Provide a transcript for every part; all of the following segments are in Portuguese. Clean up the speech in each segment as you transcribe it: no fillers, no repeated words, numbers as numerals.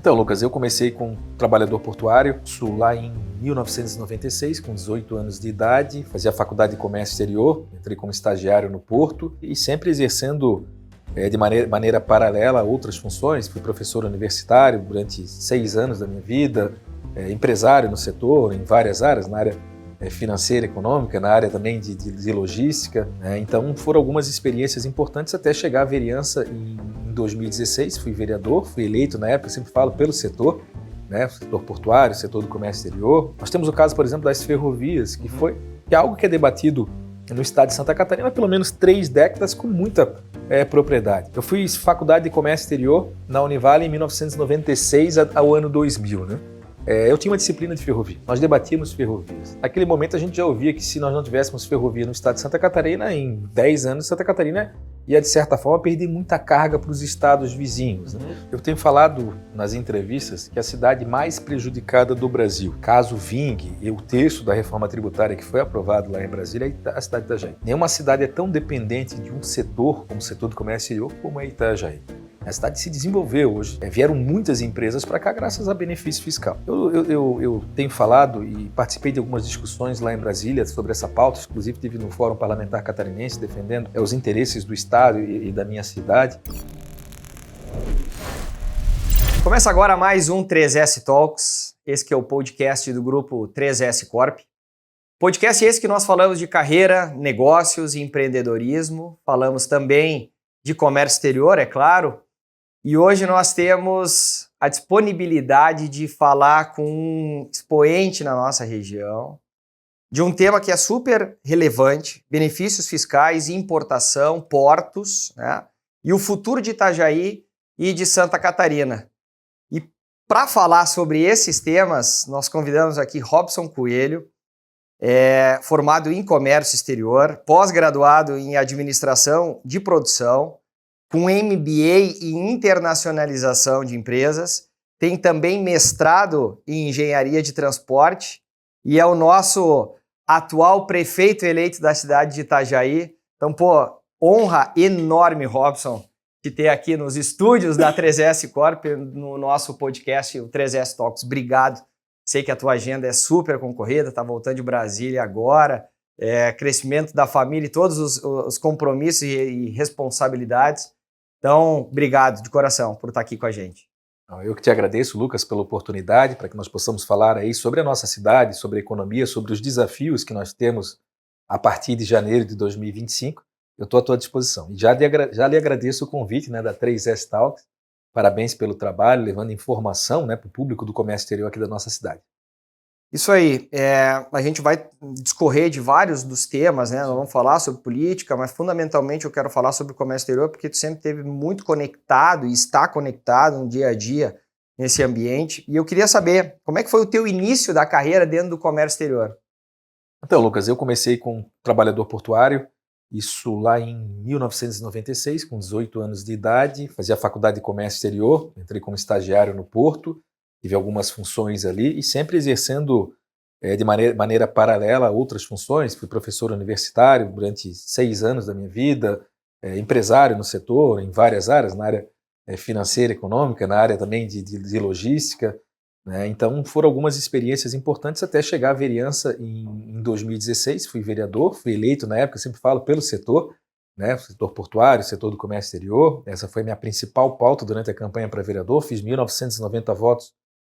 Então, Lucas, eu comecei como trabalhador portuário, isso lá em 1996, com 18 anos de idade, fazia faculdade de comércio exterior, entrei como estagiário no Porto e sempre exercendo de maneira paralela outras funções. Fui professor universitário durante 6 anos da minha vida, empresário no setor, em várias áreas, na área financeira, econômica, na área também de logística. Então foram algumas experiências importantes até chegar à vereança em 2016. Fui vereador, fui eleito na época, sempre falo, pelo setor, o setor portuário, o setor do comércio exterior. Nós temos o caso, por exemplo, das ferrovias, que é algo que é debatido no estado de Santa Catarina há pelo menos 3 décadas com muita propriedade. Eu fiz faculdade de comércio exterior na Univale em 1996 ao ano 2000, eu tinha uma disciplina de ferrovia, nós debatíamos ferrovias. Naquele momento a gente já ouvia que se nós não tivéssemos ferrovia no estado de Santa Catarina, em 10 anos Santa Catarina ia de certa forma perder muita carga para os estados vizinhos. Eu tenho falado nas entrevistas que a cidade mais prejudicada do Brasil, caso vingue o texto da reforma tributária que foi aprovado lá em Brasília, é a cidade de Itajaí. Nenhuma cidade é tão dependente de um setor como o setor do comércio exterior como é Itajaí. A cidade se desenvolveu hoje. Vieram muitas empresas para cá graças a benefício fiscal. Eu tenho falado e participei de algumas discussões lá em Brasília sobre essa pauta, inclusive estive no Fórum Parlamentar Catarinense defendendo os interesses do Estado e da minha cidade. Começa agora mais um 3S Talks, esse que é o podcast do grupo 3S Corp. Podcast esse que nós falamos de carreira, negócios e empreendedorismo. Falamos também de comércio exterior, é claro. E hoje nós temos a disponibilidade de falar com um expoente na nossa região de um tema que é super relevante, benefícios fiscais, importação, portos, e o futuro de Itajaí e de Santa Catarina. E para falar sobre esses temas, nós convidamos aqui Robson Coelho, formado em comércio exterior, pós-graduado em administração de produção, com MBA em internacionalização de empresas, tem também mestrado em engenharia de transporte e é o nosso atual prefeito eleito da cidade de Itajaí. Então, honra enorme, Robson, te ter aqui nos estúdios da 3S Corp, no nosso podcast, o 3S Talks. Obrigado. Sei que a tua agenda é super concorrida, está voltando de Brasília agora, crescimento da família e todos os compromissos e responsabilidades. Então, obrigado de coração por estar aqui com a gente. Eu que te agradeço, Lucas, pela oportunidade para que nós possamos falar aí sobre a nossa cidade, sobre a economia, sobre os desafios que nós temos a partir de janeiro de 2025. Eu estou à tua disposição. E já lhe agradeço o convite da 3S Talks. Parabéns pelo trabalho, levando informação para o público do comércio exterior aqui da nossa cidade. Isso aí, a gente vai discorrer de vários dos temas, Nós vamos falar sobre política, mas fundamentalmente eu quero falar sobre o comércio exterior porque tu sempre esteve muito conectado e está conectado no dia a dia nesse ambiente. E eu queria saber, como é que foi o teu início da carreira dentro do comércio exterior? Então, Lucas, eu comecei como trabalhador portuário, isso lá em 1996, com 18 anos de idade, fazia faculdade de comércio exterior, entrei como estagiário no Porto, tive algumas funções ali e sempre exercendo de maneira paralela outras funções. Fui professor universitário durante 6 anos da minha vida, empresário no setor, em várias áreas, na área financeira, econômica, na área também de logística. Então foram algumas experiências importantes até chegar à vereança em 2016. Fui vereador, fui eleito na época, sempre falo, pelo setor, o setor portuário, o setor do comércio exterior. Essa foi a minha principal pauta durante a campanha para vereador. Fiz 1.990 votos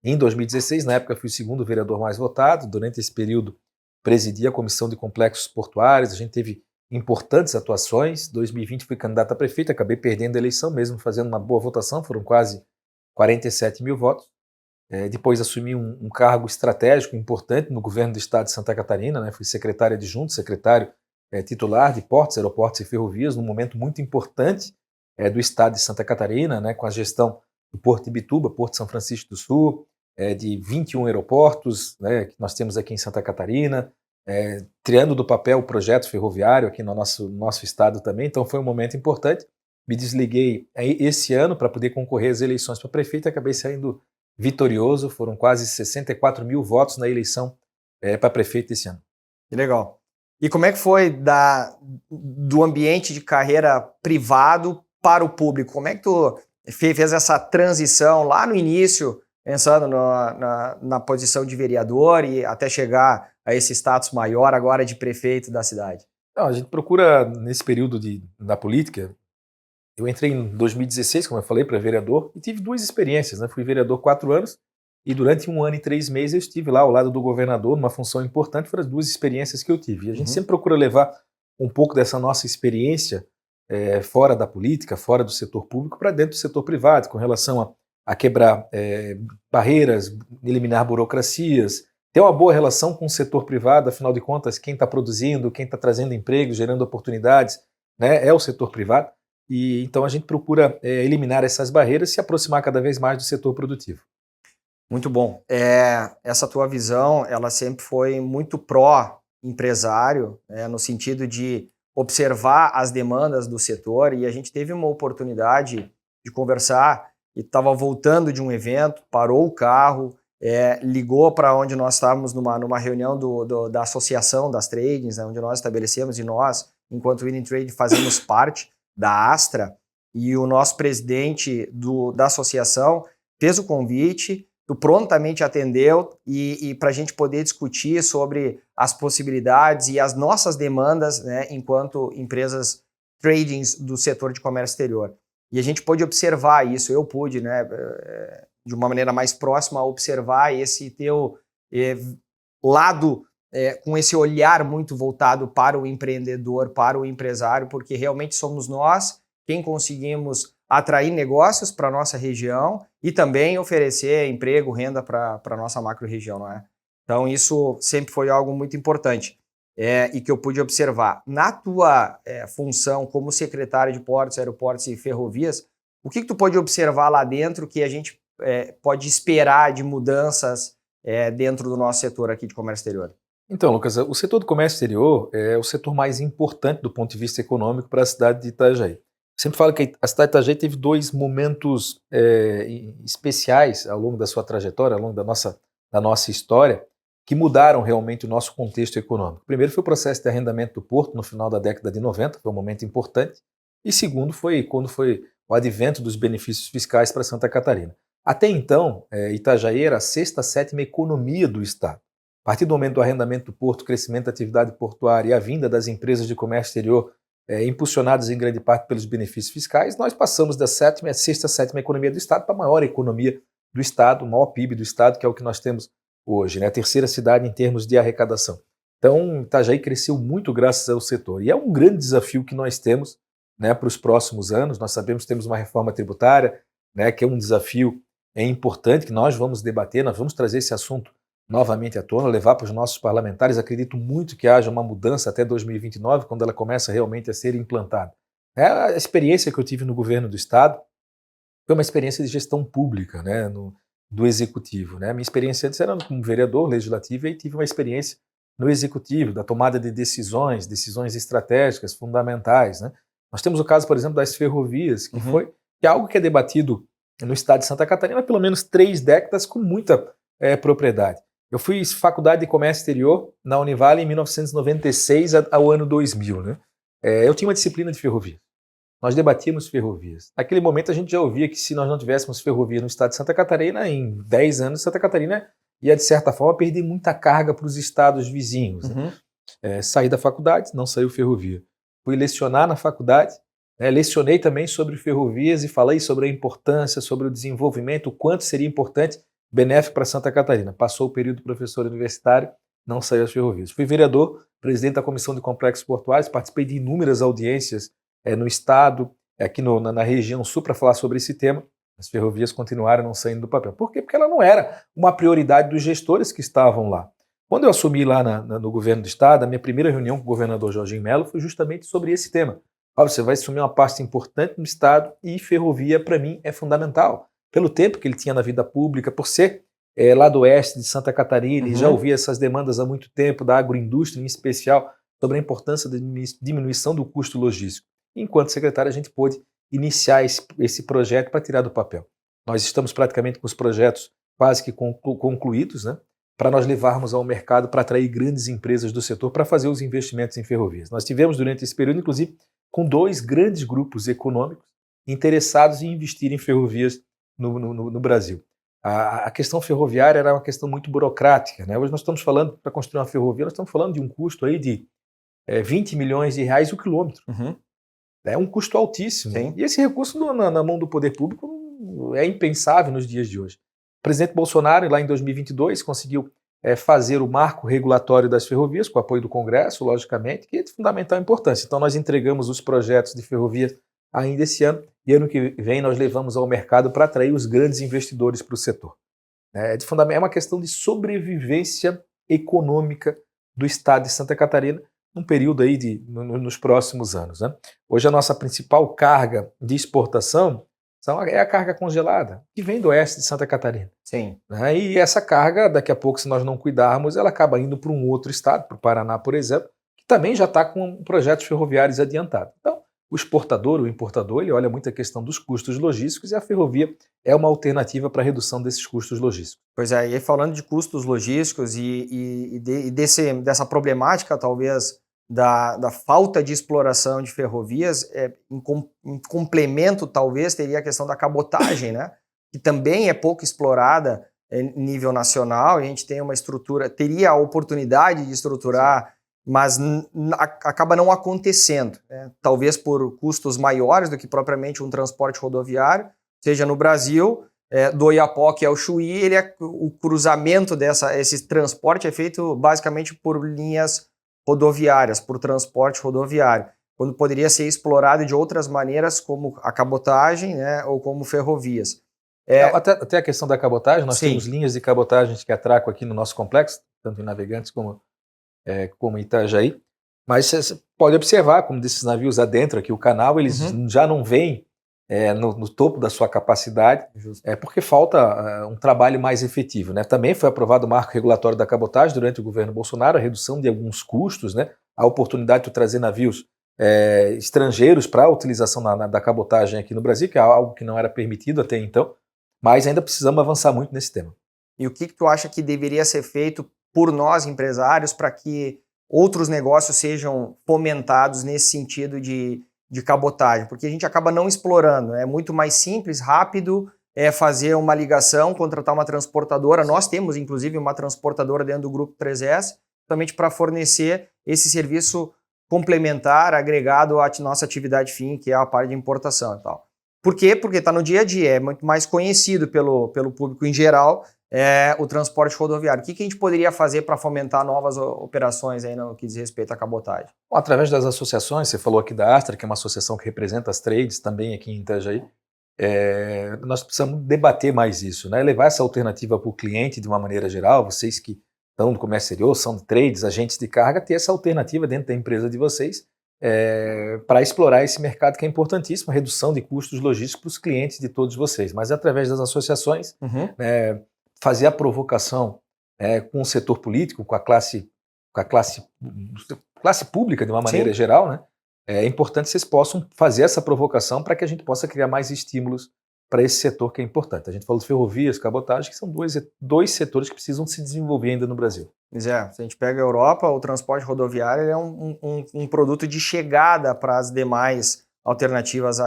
em 2016, na época fui o segundo vereador mais votado. Durante esse período presidi a Comissão de Complexos Portuários, a gente teve importantes atuações. Em 2020 fui candidato a prefeito, acabei perdendo a eleição, mesmo fazendo uma boa votação, foram quase 47 mil votos. Depois assumi um cargo estratégico importante no governo do estado de Santa Catarina, fui secretário adjunto, secretário titular de portos, aeroportos e ferrovias, num momento muito importante do estado de Santa Catarina, com a gestão do Porto de Ibituba, Porto de São Francisco do Sul, de 21 aeroportos que nós temos aqui em Santa Catarina, criando do papel o projeto ferroviário aqui no nosso estado também. Então foi um momento importante. Me desliguei esse ano para poder concorrer às eleições para prefeito e acabei saindo vitorioso. Foram quase 64 mil votos na eleição para prefeito esse ano. Que legal. E como é que foi do ambiente de carreira privado para o público? Como é que tu fez essa transição lá no início, pensando na posição de vereador e até chegar a esse status maior agora de prefeito da cidade? Não, a gente procura, nesse período da política, eu entrei em 2016, como eu falei, para vereador, e tive 2 experiências, né? Fui vereador 4 anos, e durante 1 ano e 3 meses eu estive lá ao lado do governador, numa função importante, foram as 2 experiências que eu tive. E a gente sempre procura levar um pouco dessa nossa experiência fora da política, fora do setor público, para dentro do setor privado, com relação a quebrar barreiras, eliminar burocracias, ter uma boa relação com o setor privado. Afinal de contas, quem está produzindo, quem está trazendo emprego, gerando oportunidades, né, é o setor privado. E então a gente procura eliminar essas barreiras e se aproximar cada vez mais do setor produtivo. Muito bom. Essa tua visão, ela sempre foi muito pró-empresário, no sentido de observar as demandas do setor, e a gente teve uma oportunidade de conversar e estava voltando de um evento, parou o carro, ligou para onde nós estávamos numa reunião da associação das tradings, né, onde nós estabelecemos, e nós, enquanto Winning Trade, fazemos parte da Astra, e o nosso presidente da associação fez o convite, tu prontamente atendeu e para a gente poder discutir sobre as possibilidades e as nossas demandas, né, enquanto empresas tradings do setor de comércio exterior. E a gente pôde observar isso, eu pude, né, de uma maneira mais próxima, observar esse teu lado, com esse olhar muito voltado para o empreendedor, para o empresário, porque realmente somos nós quem conseguimos atrair negócios para a nossa região e também oferecer emprego, renda para a nossa macro-região, não é? Então, isso sempre foi algo muito importante e que eu pude observar. Na tua função como secretário de Portos, Aeroportos e Ferrovias, o que tu pode observar lá dentro que a gente pode esperar de mudanças dentro do nosso setor aqui de comércio exterior? Então, Lucas, o setor do comércio exterior é o setor mais importante do ponto de vista econômico para a cidade de Itajaí. Sempre falo que a cidade de Itajaí teve 2 momentos especiais ao longo da sua trajetória, ao longo da nossa história, que mudaram realmente o nosso contexto econômico. Primeiro foi o processo de arrendamento do porto no final da década de 90, foi um momento importante. E segundo foi quando foi o advento dos benefícios fiscais para Santa Catarina. Até então, Itajaí era a 6ª, 7ª economia do estado. A partir do momento do arrendamento do porto, o crescimento da atividade portuária e a vinda das empresas de comércio exterior impulsionadas em grande parte pelos benefícios fiscais, nós passamos da 6ª, 7ª economia do estado para a maior economia do estado, o maior PIB do estado, que é o que nós temos hoje, né? A 3ª cidade em termos de arrecadação. Então, Itajaí cresceu muito graças ao setor. E é um grande desafio que nós temos, né, para os próximos anos. Nós sabemos que temos uma reforma tributária, né, que é um desafio importante que nós vamos debater, nós vamos trazer esse assunto novamente à tona, levar para os nossos parlamentares. Acredito muito que haja uma mudança até 2029, quando ela começa realmente a ser implantada. A experiência que eu tive no governo do estado foi uma experiência de gestão pública, né, do executivo, né? Minha experiência antes era como vereador legislativo, e tive uma experiência no executivo, da tomada de decisões estratégicas fundamentais, né? Nós temos o caso, por exemplo, das ferrovias, que é algo que é debatido no estado de Santa Catarina há pelo menos 3 décadas com muita propriedade. Eu fiz faculdade de comércio exterior na Univale em 1996 ao ano 2000, né? Eu tinha uma disciplina de ferrovia. Nós debatíamos ferrovias. Naquele momento a gente já ouvia que se nós não tivéssemos ferrovia no estado de Santa Catarina, em 10 anos Santa Catarina ia, de certa forma, perder muita carga para os estados vizinhos. Né? Saí da faculdade, não saiu ferrovia. Fui lecionar na faculdade, né? Lecionei também sobre ferrovias e falei sobre a importância, sobre o desenvolvimento, o quanto seria importante, benéfico para Santa Catarina. Passou o período professor universitário, não saiu as ferrovias. Fui vereador, presidente da Comissão de Complexos Portuários, participei de inúmeras audiências no estado, aqui na região sul, para falar sobre esse tema. As ferrovias continuaram não saindo do papel. Por quê? Porque ela não era uma prioridade dos gestores que estavam lá. Quando eu assumi lá no governo do estado, a minha primeira reunião com o governador Jorginho Melo foi justamente sobre esse tema. Você vai assumir uma parte importante no estado e ferrovia, para mim, é fundamental. Pelo tempo que ele tinha na vida pública, por ser lá do oeste de Santa Catarina, e já ouvia essas demandas há muito tempo, da agroindústria em especial, sobre a importância da diminuição do custo logístico. Enquanto secretário, a gente pôde iniciar esse projeto para tirar do papel. Nós estamos praticamente com os projetos quase que concluídos, né, para nós levarmos ao mercado, para atrair grandes empresas do setor para fazer os investimentos em ferrovias. Nós tivemos durante esse período, inclusive, com 2 grandes grupos econômicos, interessados em investir em ferrovias no Brasil. A questão ferroviária era uma questão muito burocrática, né? Hoje nós estamos falando, para construir uma ferrovia, nós estamos falando de um custo aí de 20 milhões de reais o quilômetro. É um custo altíssimo. Sim. E esse recurso na mão do poder público é impensável nos dias de hoje. O presidente Bolsonaro, lá em 2022, conseguiu fazer o marco regulatório das ferrovias, com o apoio do Congresso, logicamente, que é de fundamental importância. Então nós entregamos os projetos de ferrovias ainda esse ano, e ano que vem nós levamos ao mercado para atrair os grandes investidores para o setor. É uma questão de sobrevivência econômica do estado de Santa Catarina num período aí nos próximos anos, né? Hoje a nossa principal carga de exportação é a carga congelada, que vem do oeste de Santa Catarina. Sim. Né? E essa carga, daqui a pouco, se nós não cuidarmos, ela acaba indo para um outro estado, para o Paraná, por exemplo, que também já está com projetos ferroviários adiantados. Então, o exportador, o importador, ele olha muito a questão dos custos logísticos, e a ferrovia é uma alternativa para a redução desses custos logísticos. Pois é, e aí falando de custos logísticos dessa problemática, talvez, da falta de exploração de ferrovias, em complemento, talvez, teria a questão da cabotagem, né? Que também é pouco explorada em nível nacional, e a gente tem uma estrutura, teria a oportunidade de estruturar, mas acaba não acontecendo, né? Talvez por custos maiores do que propriamente um transporte rodoviário, seja no Brasil, do Oiapoque ao Chuí, o cruzamento esse transporte é feito basicamente por linhas rodoviárias, por transporte rodoviário, quando poderia ser explorado de outras maneiras, como a cabotagem, né, ou como ferrovias. Até a questão da cabotagem, nós Sim. temos linhas de cabotagem que atracam aqui no nosso complexo, tanto em Navegantes como em Itajaí, mas você pode observar como desses navios adentram aqui o canal, eles já não vêm no topo da sua capacidade, porque falta um trabalho mais efetivo, né? Também foi aprovado o marco regulatório da cabotagem durante o governo Bolsonaro, a redução de alguns custos, né? A oportunidade de trazer navios estrangeiros para a utilização da cabotagem aqui no Brasil, que é algo que não era permitido até então, mas ainda precisamos avançar muito nesse tema. E o que tu acha que deveria ser feito por nós, empresários, para que outros negócios sejam fomentados nesse sentido de cabotagem? Porque a gente acaba não explorando. É muito mais simples, rápido, fazer uma ligação, contratar uma transportadora. Nós temos, inclusive, uma transportadora dentro do Grupo 3S, justamente para fornecer esse serviço complementar, agregado à nossa atividade fim, que é a parte de importação e tal. Por quê? Porque está no dia a dia, é muito mais conhecido pelo público em geral, o transporte rodoviário. O que a gente poderia fazer para fomentar novas operações aí no que diz respeito à cabotagem? Bom, através das associações, você falou aqui da Astra, que é uma associação que representa as trades também aqui em Itajaí, nós precisamos debater mais isso, né? Levar essa alternativa para o cliente de uma maneira geral, vocês que estão no comércio exterior, são de trades, agentes de carga, ter essa alternativa dentro da empresa de vocês para explorar esse mercado que é importantíssimo, a redução de custos logísticos para os clientes de todos vocês, mas através das associações, fazer a provocação com o setor político, com a classe pública de uma maneira geral, né? É importante que vocês possam fazer essa provocação para que a gente possa criar mais estímulos para esse setor que é importante. A gente falou de ferrovias, cabotagem, que são dois setores que precisam se desenvolver ainda no Brasil. Se a gente pega a Europa, o transporte rodoviário é um produto de chegada para as demais alternativas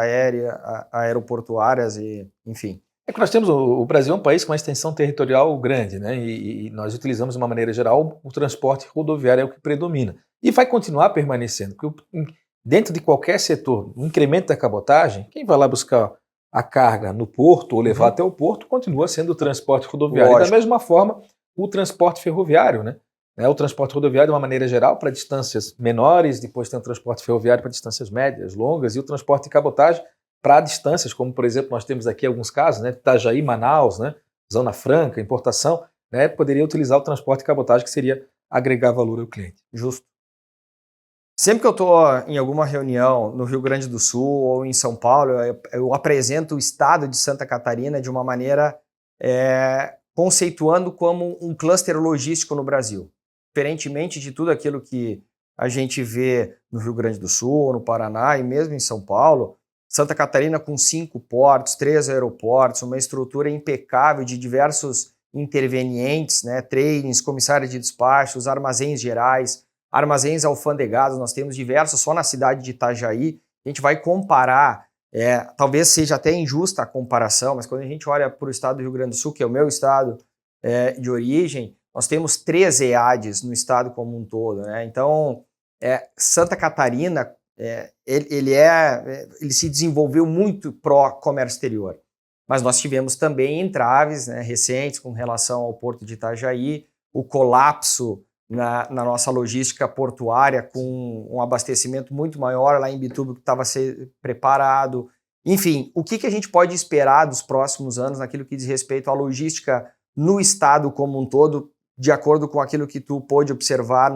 aeroportuárias e, enfim. Nós temos o Brasil é um país com uma extensão territorial grande, né? E nós utilizamos de uma maneira geral o transporte rodoviário é o que predomina e vai continuar permanecendo, porque dentro de qualquer setor, o incremento da cabotagem, quem vai lá buscar a carga no porto ou levar até o porto continua sendo o transporte rodoviário. E da mesma forma, o transporte ferroviário, né? O transporte rodoviário, de uma maneira geral, para distâncias menores, depois tem o transporte ferroviário para distâncias médias, longas, e o transporte de cabotagem para distâncias, como por exemplo nós temos aqui alguns casos, né? Itajaí, Manaus, né? Zona Franca, importação, né? Poderia utilizar o transporte de cabotagem, que seria agregar valor ao cliente. Justo. Sempre que eu estou em alguma reunião no Rio Grande do Sul ou em São Paulo, eu apresento o estado de Santa Catarina de uma maneira conceituando como um cluster logístico no Brasil. Diferentemente de tudo aquilo que a gente vê no Rio Grande do Sul, no Paraná e mesmo em São Paulo, Santa Catarina com 5 portos, 3 aeroportos, uma estrutura impecável de diversos intervenientes, né, trainings, comissários de despachos, armazéns gerais, armazéns alfandegados, nós temos diversos só na cidade de Itajaí. A gente vai comparar talvez seja até injusta a comparação, mas quando a gente olha para o estado do Rio Grande do Sul, que é o meu estado de origem, nós temos 3 EADs no estado como um todo, né? Então, Santa Catarina, ele se desenvolveu muito pró-comércio exterior. Mas nós tivemos também entraves, né, recentes com relação ao Porto de Itajaí, o colapso na nossa logística portuária com um abastecimento muito maior lá em Bituba que estava a ser preparado. Enfim, o que a gente pode esperar dos próximos anos naquilo que diz respeito à logística no estado como um todo, de acordo com aquilo que tu pôde observar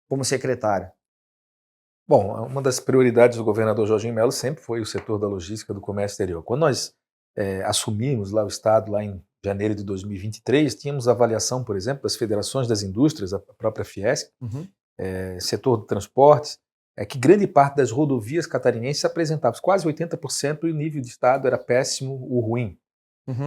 como secretário? Bom, uma das prioridades do governador Jorginho Melo sempre foi o setor da logística do comércio exterior. Quando nós assumimos lá o estado lá em janeiro de 2023, tínhamos avaliação, por exemplo, das federações das indústrias, a própria Fiesc, setor do transporte, que grande parte das rodovias catarinenses apresentava quase 80% e o nível de estado era péssimo ou ruim.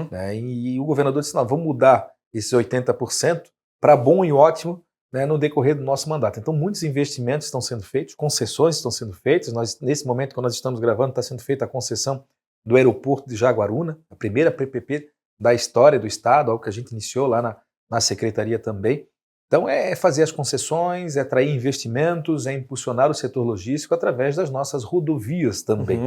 Né? E o governador disse, não, vamos mudar esses 80% para bom e ótimo, né, no decorrer do nosso mandato. Então, muitos investimentos estão sendo feitos, concessões estão sendo feitas. Nesse momento, quando nós estamos gravando, está sendo feita a concessão do aeroporto de Jaguaruna, a primeira PPP da história do estado, algo que a gente iniciou lá na secretaria também. Então, é fazer as concessões, é atrair investimentos, é impulsionar o setor logístico através das nossas rodovias também.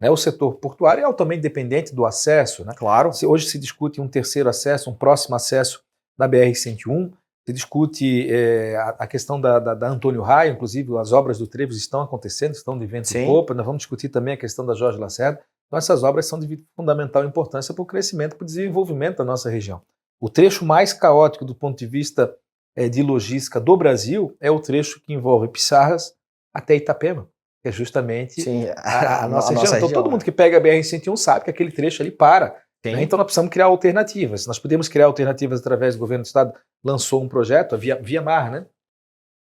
Né, o setor portuário é altamente dependente do acesso. Né? Claro. Hoje se discute um terceiro acesso, um próximo acesso da BR-101, se discute a questão da Antônio Raio, inclusive as obras do Trevos estão acontecendo, estão de vento em popa. Nós vamos discutir também a questão da Jorge Lacerda. Então essas obras são de fundamental importância para o crescimento, para o desenvolvimento da nossa região. O trecho mais caótico do ponto de vista de logística do Brasil é o trecho que envolve Pissarras até Itapema, que é justamente a nossa região. Então todo mundo que pega a BR-101 sabe que aquele trecho ali para. Né? Então nós precisamos criar alternativas. Nós podemos criar alternativas através do governo do estado, lançou um projeto, a Via Mar, né?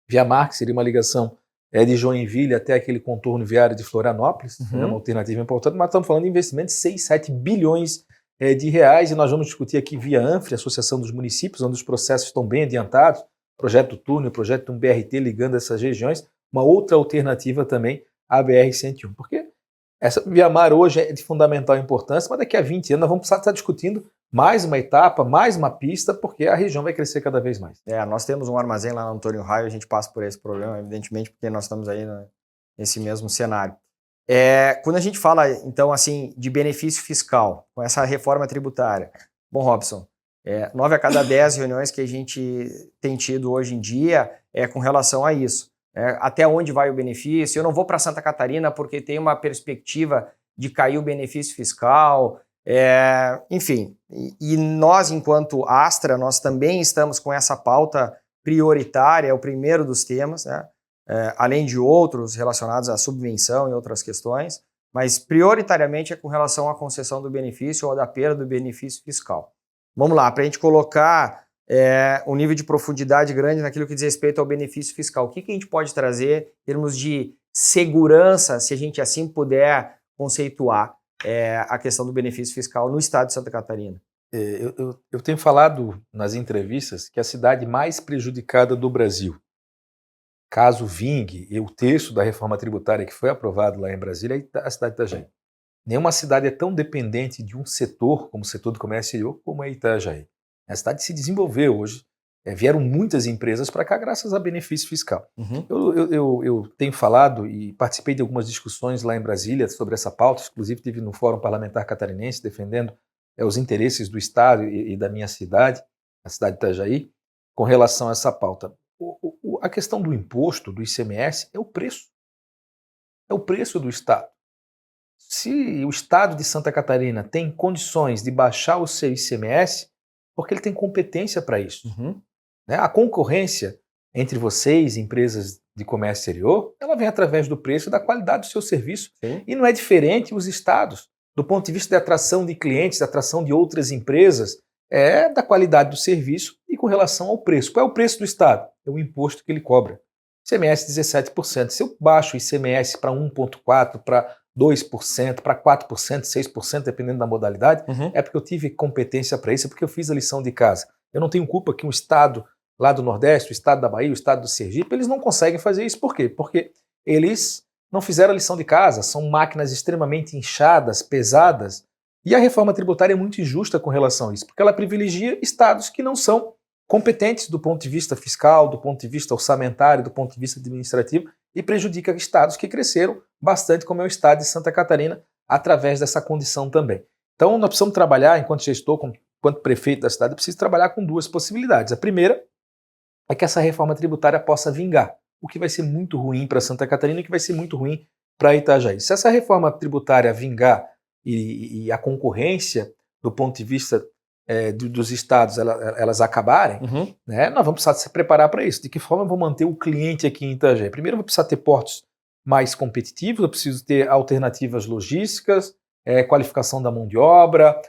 Via Mar, que seria uma ligação de Joinville até aquele contorno viário de Florianópolis, né? Uma alternativa importante, mas estamos falando de investimentos de 6, 7 bilhões de reais, e nós vamos discutir aqui via ANFRE, Associação dos Municípios, onde os processos estão bem adiantados, projeto do túnel, projeto de um BRT ligando essas regiões, uma outra alternativa também à BR-101, porque essa Via Mar hoje é de fundamental importância, mas daqui a 20 anos nós vamos precisar estar discutindo mais uma etapa, mais uma pista, porque a região vai crescer cada vez mais. Nós temos um armazém lá no Antônio Raio, a gente passa por esse problema, evidentemente, porque nós estamos aí nesse mesmo cenário. Quando a gente fala, então, assim, de benefício fiscal, com essa reforma tributária, bom, Robson, 9 a cada 10 reuniões que a gente tem tido hoje em dia é com relação a isso. Até onde vai o benefício? Eu não vou para Santa Catarina porque tem uma perspectiva de cair o benefício fiscal, enfim. E nós, enquanto Astra, nós também estamos com essa pauta prioritária, é o primeiro dos temas, né? Além de outros relacionados à subvenção e outras questões, mas prioritariamente é com relação à concessão do benefício ou da perda do benefício fiscal. Vamos lá, para a gente colocar um nível de profundidade grande naquilo que diz respeito ao benefício fiscal. O que a gente pode trazer em termos de segurança, se a gente assim puder conceituar a questão do benefício fiscal no estado de Santa Catarina? Eu tenho falado nas entrevistas que a cidade mais prejudicada do Brasil, caso vingue o texto da reforma tributária que foi aprovado lá em Brasília, é a cidade de Itajaí. Nenhuma cidade é tão dependente de um setor, como o setor do comércio exterior, como é Itajaí. A cidade se desenvolveu hoje, vieram muitas empresas para cá graças a benefício fiscal. Eu tenho falado e participei de algumas discussões lá em Brasília sobre essa pauta, inclusive estive no Fórum Parlamentar Catarinense defendendo os interesses do Estado e da minha cidade, a cidade de Itajaí, com relação a essa pauta. A questão do imposto, do ICMS, é o preço. É o preço do Estado. Se o Estado de Santa Catarina tem condições de baixar o seu ICMS, porque ele tem competência para isso. Né? A concorrência entre vocês, empresas de comércio exterior, ela vem através do preço e da qualidade do seu serviço. Sim. E não é diferente os estados. Do ponto de vista da atração de clientes, da atração de outras empresas, da qualidade do serviço e com relação ao preço. Qual é o preço do Estado? É o imposto que ele cobra. ICMS 17%. Se eu baixo o ICMS para 1,4%, para 2%, para 4%, 6%, dependendo da modalidade, é porque eu tive competência para isso, é porque eu fiz a lição de casa. Eu não tenho culpa que um estado lá do Nordeste, o estado da Bahia, o estado do Sergipe, eles não conseguem fazer isso. Por quê? Porque eles não fizeram a lição de casa, são máquinas extremamente inchadas, pesadas, e a reforma tributária é muito injusta com relação a isso, porque ela privilegia estados que não são competentes do ponto de vista fiscal, do ponto de vista orçamentário, do ponto de vista administrativo, e prejudica estados que cresceram bastante, como é o estado de Santa Catarina, através dessa condição também. Então, nós precisamos trabalhar, enquanto gestor, enquanto prefeito da cidade, eu preciso trabalhar com duas possibilidades. A primeira é que essa reforma tributária possa vingar, o que vai ser muito ruim para Santa Catarina e que vai ser muito ruim para Itajaí. Se essa reforma tributária vingar e a concorrência, do ponto de vista dos estados, elas acabarem, né, nós vamos precisar se preparar para isso. De que forma eu vou manter o cliente aqui em Itajaí? Primeiro, eu vou precisar ter portos mais competitivos, eu preciso ter alternativas logísticas, qualificação da mão de obra,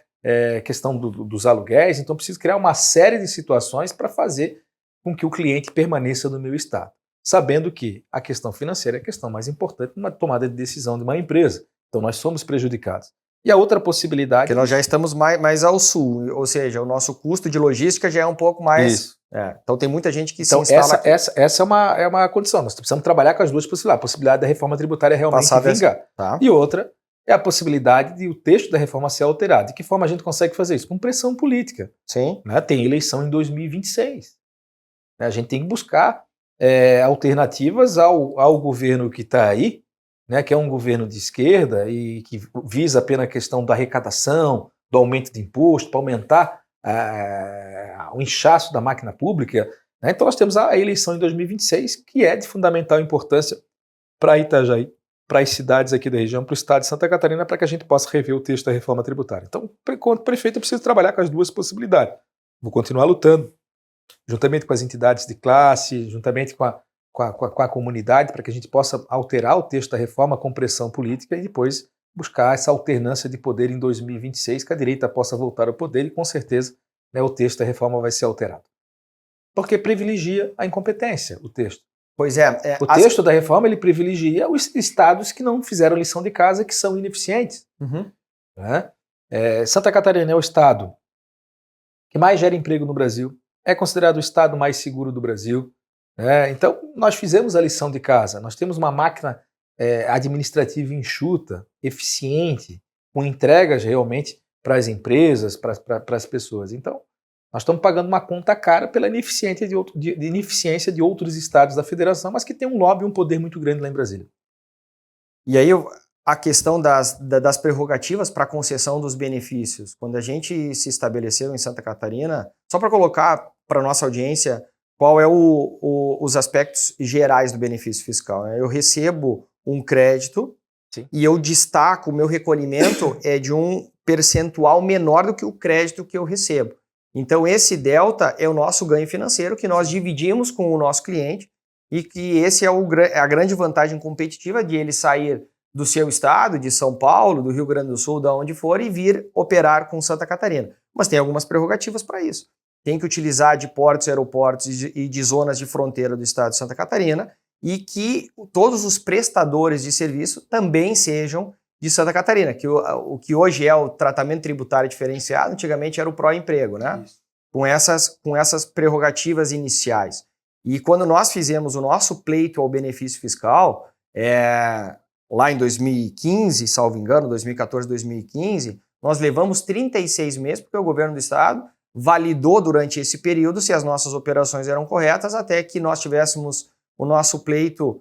questão dos aluguéis. Então, eu preciso criar uma série de situações para fazer com que o cliente permaneça no meu estado, sabendo que a questão financeira é a questão mais importante numa tomada de decisão de uma empresa. Então, nós somos prejudicados. E a outra possibilidade... Porque nós já estamos mais ao sul, ou seja, o nosso custo de logística já é um pouco mais... Isso. Então tem muita gente que então, se instala... Essa é uma condição. Nós precisamos trabalhar com as duas possibilidades. A possibilidade da reforma tributária realmente vingar. Tá. E outra é a possibilidade de o texto da reforma ser alterado. De que forma a gente consegue fazer isso? Com pressão política. Sim. Né? Tem eleição em 2026. A gente tem que buscar alternativas ao governo que está aí, né, que é um governo de esquerda e que visa apenas a questão da arrecadação, do aumento de imposto, para aumentar o inchaço da máquina pública. Né? Então nós temos a eleição em 2026, que é de fundamental importância para Itajaí, para as cidades aqui da região, para o estado de Santa Catarina, para que a gente possa rever o texto da reforma tributária. Então, enquanto prefeito, eu preciso trabalhar com as duas possibilidades. Vou continuar lutando, juntamente com as entidades de classe, juntamente com a comunidade, para que a gente possa alterar o texto da reforma com pressão política e depois buscar essa alternância de poder em 2026, que a direita possa voltar ao poder e, com certeza, né, o texto da reforma vai ser alterado. Porque privilegia a incompetência, o texto. Pois é. O texto da reforma, ele privilegia os estados que não fizeram lição de casa, que são ineficientes. Né? Santa Catarina é o estado que mais gera emprego no Brasil, é considerado o estado mais seguro do Brasil. Então, nós fizemos a lição de casa, nós temos uma máquina administrativa enxuta, eficiente, com entregas realmente para as empresas, para as pessoas. Então, nós estamos pagando uma conta cara pela ineficiência de outros estados da federação, mas que tem um lobby e um poder muito grande lá em Brasília. E aí, a questão das prerrogativas para a concessão dos benefícios. Quando a gente se estabeleceu em Santa Catarina, só para colocar para a nossa audiência qual é os aspectos gerais do benefício fiscal. Né? Eu recebo um crédito. Sim. E eu destaco, o meu recolhimento é de um percentual menor do que o crédito que eu recebo. Então esse delta é o nosso ganho financeiro que nós dividimos com o nosso cliente e que esse é a grande vantagem competitiva de ele sair do seu estado, de São Paulo, do Rio Grande do Sul, de onde for, e vir operar com Santa Catarina. Mas tem algumas prerrogativas para isso. Tem que utilizar de portos, aeroportos e de zonas de fronteira do estado de Santa Catarina e que todos os prestadores de serviço também sejam de Santa Catarina, que o que hoje é o tratamento tributário diferenciado, antigamente era o pró-emprego, né? Isso. Com essas prerrogativas iniciais. E quando nós fizemos o nosso pleito ao benefício fiscal, lá em 2015, salvo engano, 2014, 2015, nós levamos 36 meses, porque o governo do estado validou durante esse período se as nossas operações eram corretas, até que nós tivéssemos o nosso pleito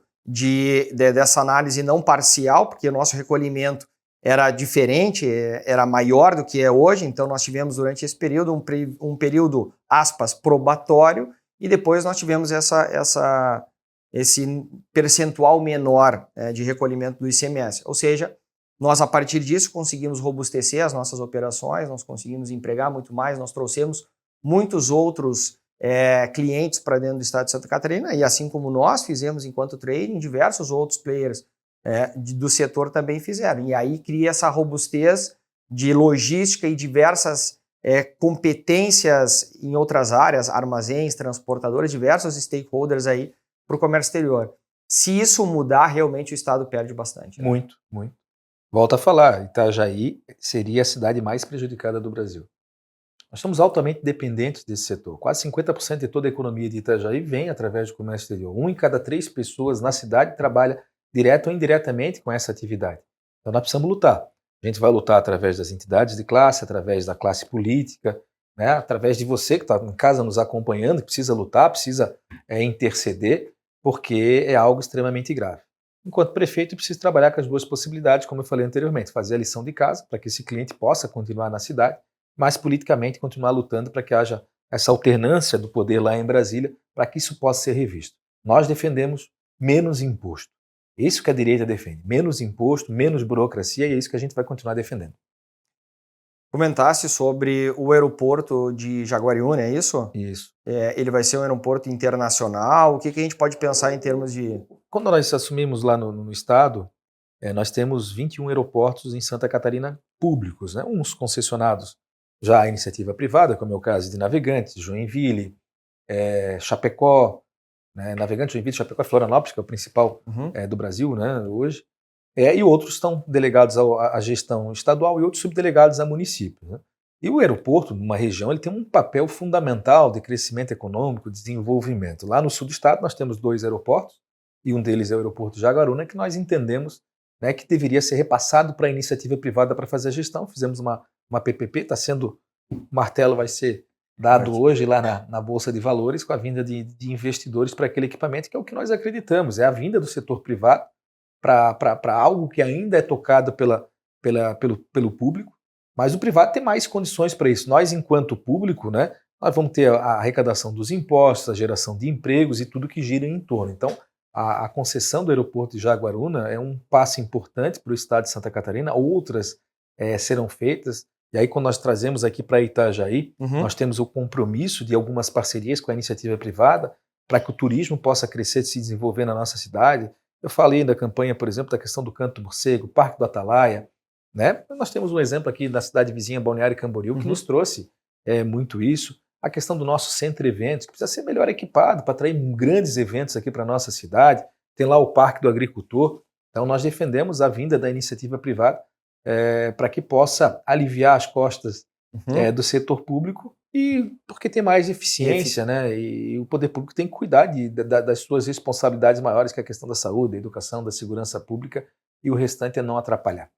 dessa análise não parcial, porque o nosso recolhimento era diferente, era maior do que é hoje, então nós tivemos durante esse período um período, aspas, probatório, e depois nós tivemos esse percentual menor de recolhimento do ICMS. Ou seja, nós a partir disso conseguimos robustecer as nossas operações, nós conseguimos empregar muito mais, nós trouxemos muitos outros clientes para dentro do estado de Santa Catarina, e assim como nós fizemos enquanto trading, diversos outros players do setor também fizeram. E aí cria essa robustez de logística e diversas competências em outras áreas, armazéns, transportadores, diversos stakeholders aí para o comércio exterior. Se isso mudar, realmente o estado perde bastante. Né? Muito, muito. Volto a falar, Itajaí seria a cidade mais prejudicada do Brasil. Nós estamos altamente dependentes desse setor. Quase 50% de toda a economia de Itajaí vem através do comércio exterior. 1 em cada 3 pessoas na cidade trabalha direto ou indiretamente com essa atividade. Então nós precisamos lutar. A gente vai lutar através das entidades de classe, através da classe política, né, através de você que está em casa nos acompanhando, que precisa lutar, precisa interceder, porque é algo extremamente grave. Enquanto prefeito, eu preciso trabalhar com as duas possibilidades, como eu falei anteriormente, fazer a lição de casa para que esse cliente possa continuar na cidade, mas politicamente continuar lutando para que haja essa alternância do poder lá em Brasília, para que isso possa ser revisto. Nós defendemos menos imposto. É isso que a direita defende, menos imposto, menos burocracia, e é isso que a gente vai continuar defendendo. Comentasse sobre o aeroporto de Jaguariúna, é isso? Isso. Ele vai ser um aeroporto internacional? O que a gente pode pensar em termos de... Quando nós assumimos lá no estado, nós temos 21 aeroportos em Santa Catarina públicos, né? Uns concessionados já à iniciativa privada, como é o caso de Navegantes, Joinville, Chapecó, né? Navegantes, Joinville, Chapecó e Florianópolis, que é o principal do Brasil, né, hoje. E outros estão delegados à gestão estadual e outros subdelegados a municípios, né? E o aeroporto, numa região, ele tem um papel fundamental de crescimento econômico, de desenvolvimento. Lá no sul do estado nós temos 2 aeroportos, e um deles é o aeroporto de Jaguariúna, que nós entendemos, né, que deveria ser repassado para a iniciativa privada para fazer a gestão. Fizemos uma PPP, está sendo, o martelo vai ser dado hoje lá na Bolsa de Valores, com a vinda de investidores para aquele equipamento, que é o que nós acreditamos, é a vinda do setor privado para algo que ainda é tocado pelo público, mas o privado tem mais condições para isso. Nós, enquanto público, né, nós vamos ter a arrecadação dos impostos, a geração de empregos e tudo que gira em torno. Então, a concessão do aeroporto de Jaguariúna é um passo importante para o estado de Santa Catarina, outras serão feitas. E aí, quando nós trazemos aqui para Itajaí, nós temos o compromisso de algumas parcerias com a iniciativa privada para que o turismo possa crescer e se desenvolver na nossa cidade. Eu falei da campanha, por exemplo, da questão do Canto do Morcego, Parque do Atalaia, né? Nós temos um exemplo aqui da cidade vizinha, Balneário Camboriú, que nos trouxe muito isso. A questão do nosso centro eventos, que precisa ser melhor equipado para atrair grandes eventos aqui para a nossa cidade. Tem lá o Parque do Agricultor. Então nós defendemos a vinda da iniciativa privada para que possa aliviar as costas do setor público, e porque tem mais eficiência, né? E o poder público tem que cuidar das suas responsabilidades maiores, que é a questão da saúde, da educação, da segurança pública, e o restante é não atrapalhar.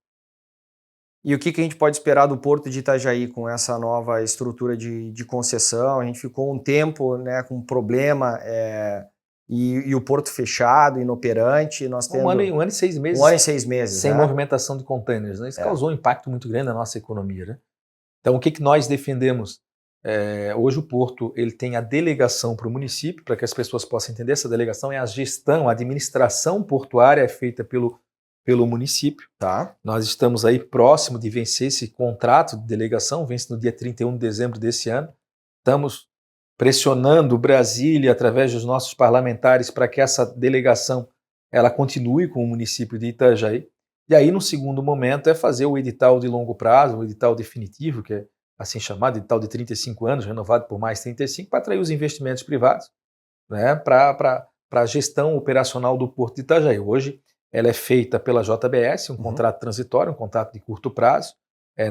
E o que a gente pode esperar do Porto de Itajaí com essa nova estrutura de concessão? A gente ficou um tempo, né, com problema e o porto fechado, inoperante. Nós temos um ano e 6 meses. 1 ano e 6 meses. Sem movimentação de containers, né? Isso causou um impacto muito grande na nossa economia, né? Então, o que nós defendemos? Hoje o Porto ele tem a delegação para o município, para que as pessoas possam entender. Essa delegação é a gestão, a administração portuária é feita pelo município. Tá. Nós estamos aí próximo de vencer esse contrato de delegação, vence no dia 31 de dezembro desse ano. Estamos pressionando Brasília através dos nossos parlamentares para que essa delegação ela continue com o município de Itajaí. E aí, no segundo momento, é fazer o edital de longo prazo, o edital definitivo, que é assim chamado, edital de 35 anos, renovado por mais 35, para atrair os investimentos privados, né, para a gestão operacional do Porto de Itajaí. Hoje, ela é feita pela JBS, um contrato transitório, um contrato de curto prazo,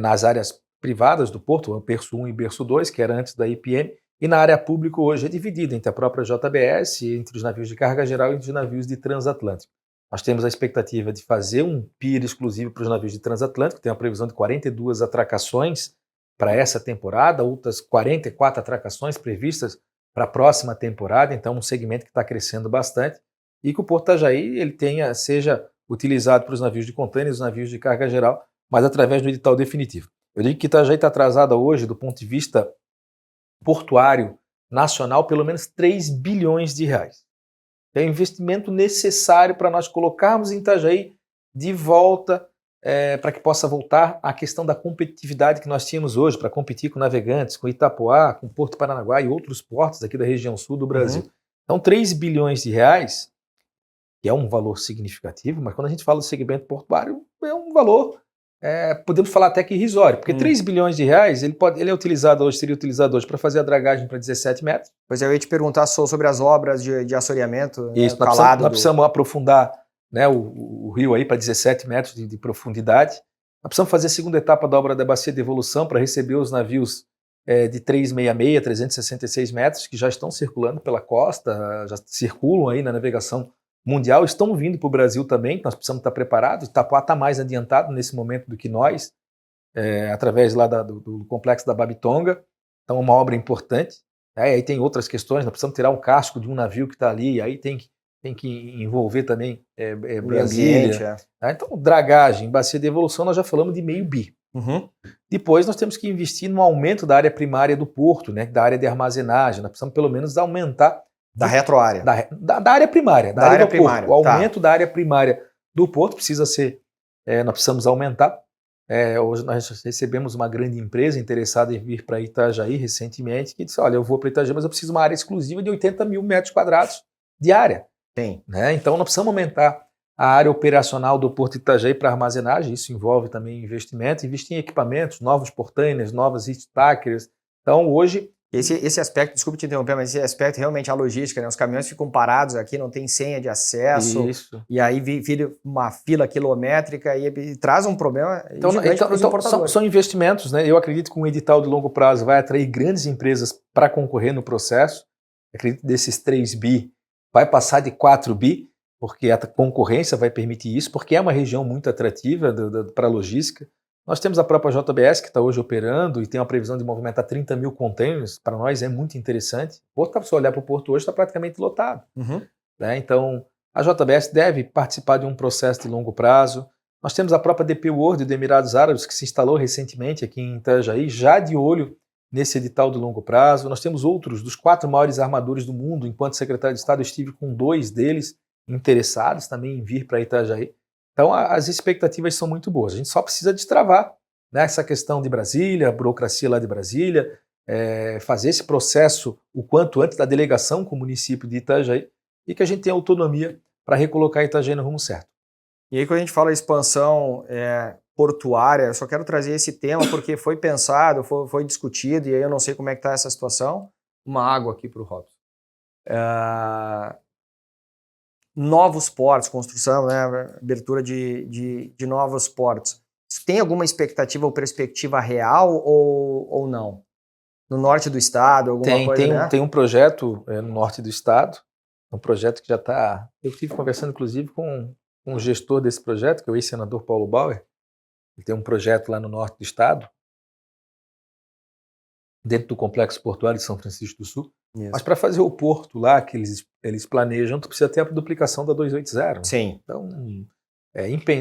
nas áreas privadas do Porto, o Berço 1 e Berço 2, que era antes da IPM, e na área pública hoje é dividida entre a própria JBS, entre os navios de carga geral e entre os navios de transatlântico. Nós temos a expectativa de fazer um pier exclusivo para os navios de transatlântico, tem a previsão de 42 atracações para essa temporada, outras 44 atracações previstas para a próxima temporada, então um segmento que está crescendo bastante, e que o Porto Itajaí ele seja utilizado para os navios de contêineres, os navios de carga geral, mas através do edital definitivo. Eu digo que Itajaí está atrasada hoje, do ponto de vista portuário nacional, pelo menos 3 bilhões de reais. É um investimento necessário para nós colocarmos em Itajaí de volta, para que possa voltar à questão da competitividade que nós tínhamos hoje, para competir com Navegantes, com Itapoá, com Porto Paranaguá e outros portos aqui da região sul do Brasil. Então, 3 bilhões de reais, que é um valor significativo, mas quando a gente fala do segmento portuário, é um valor, podemos falar até que irrisório, porque 3 bilhões de reais, ele seria utilizado hoje para fazer a dragagem para 17 metros. Pois eu ia te perguntar sobre as obras de assoreamento. Isso, nós precisamos aprofundar, né, o rio aí para 17 metros de profundidade. Nós precisamos fazer a segunda etapa da obra da bacia de evolução para receber os navios de 366, 366 metros, que já estão circulando pela costa, já circulam aí na navegação mundial estão vindo para o Brasil também, nós precisamos estar preparados. Itapuá está mais adiantado nesse momento do que nós, através lá do complexo da Babitonga. Então, é uma obra importante. Aí tem outras questões, nós precisamos tirar um casco de um navio que está ali, aí tem que envolver também Brasília. Então, dragagem, bacia de evolução, nós já falamos de meio bi. Uhum. Depois nós temos que investir no aumento da área primária do porto, né, da área de armazenagem. Nós precisamos pelo menos aumentar da retroárea. Da área primária, da área primária. Porto. O aumento da área primária do porto precisa ser, nós precisamos aumentar. Hoje nós recebemos uma grande empresa interessada em vir para Itajaí recentemente, que disse, olha, eu vou para Itajaí, mas eu preciso de uma área exclusiva de 80 mil metros quadrados de área. Sim. Né? Então nós precisamos aumentar a área operacional do Porto de Itajaí para armazenagem. Isso envolve também investimento, investir em equipamentos, novos portainers, novos stackers. Então hoje... Esse aspecto, desculpe te interromper, mas esse aspecto realmente é a logística, né? Os caminhões ficam parados aqui, não tem senha de acesso. Isso. E aí vira uma fila quilométrica e traz um problema gigante para os importadores. São investimentos, né? Eu acredito que um edital de longo prazo vai atrair grandes empresas para concorrer no processo. Acredito que desses 3 bi vai passar de 4 bi, porque a concorrência vai permitir isso, porque é uma região muito atrativa para a logística. Nós temos a própria JBS, que está hoje operando e tem uma previsão de movimentar 30 mil containers. Para nós é muito interessante. O porto, se você olhar para o porto hoje, está praticamente lotado. Uhum. Né? Então, a JBS deve participar de um processo de longo prazo. Nós temos a própria DP World de Emirados Árabes, que se instalou recentemente aqui em Itajaí, já de olho nesse edital de longo prazo. Nós temos outros dos 4 maiores armadores do mundo. Enquanto secretário de Estado, eu estive com 2 deles interessados também em vir para Itajaí. Então, as expectativas são muito boas. A gente só precisa destravar, né, essa questão de Brasília, a burocracia lá de Brasília, fazer esse processo o quanto antes da delegação com o município de Itajaí e que a gente tenha autonomia para recolocar Itajaí no rumo certo. E aí, quando a gente fala expansão portuária, eu só quero trazer esse tema porque foi pensado, foi discutido, e aí eu não sei como é que está essa situação. Uma água aqui para o Robson. Novos portos, construção, né, abertura de novos portos. Isso tem alguma expectativa ou perspectiva real ou não? No norte do estado, alguma coisa, né? Tem um projeto no norte do estado, um projeto que já está... Eu estive conversando, inclusive, com o gestor desse projeto, que é o ex-senador Paulo Bauer. Ele tem um projeto lá no norte do estado, dentro do Complexo Portuário de São Francisco do Sul. Isso. Mas para fazer o porto lá, que eles planejam, tu precisa ter a duplicação da 280. Sim. Então,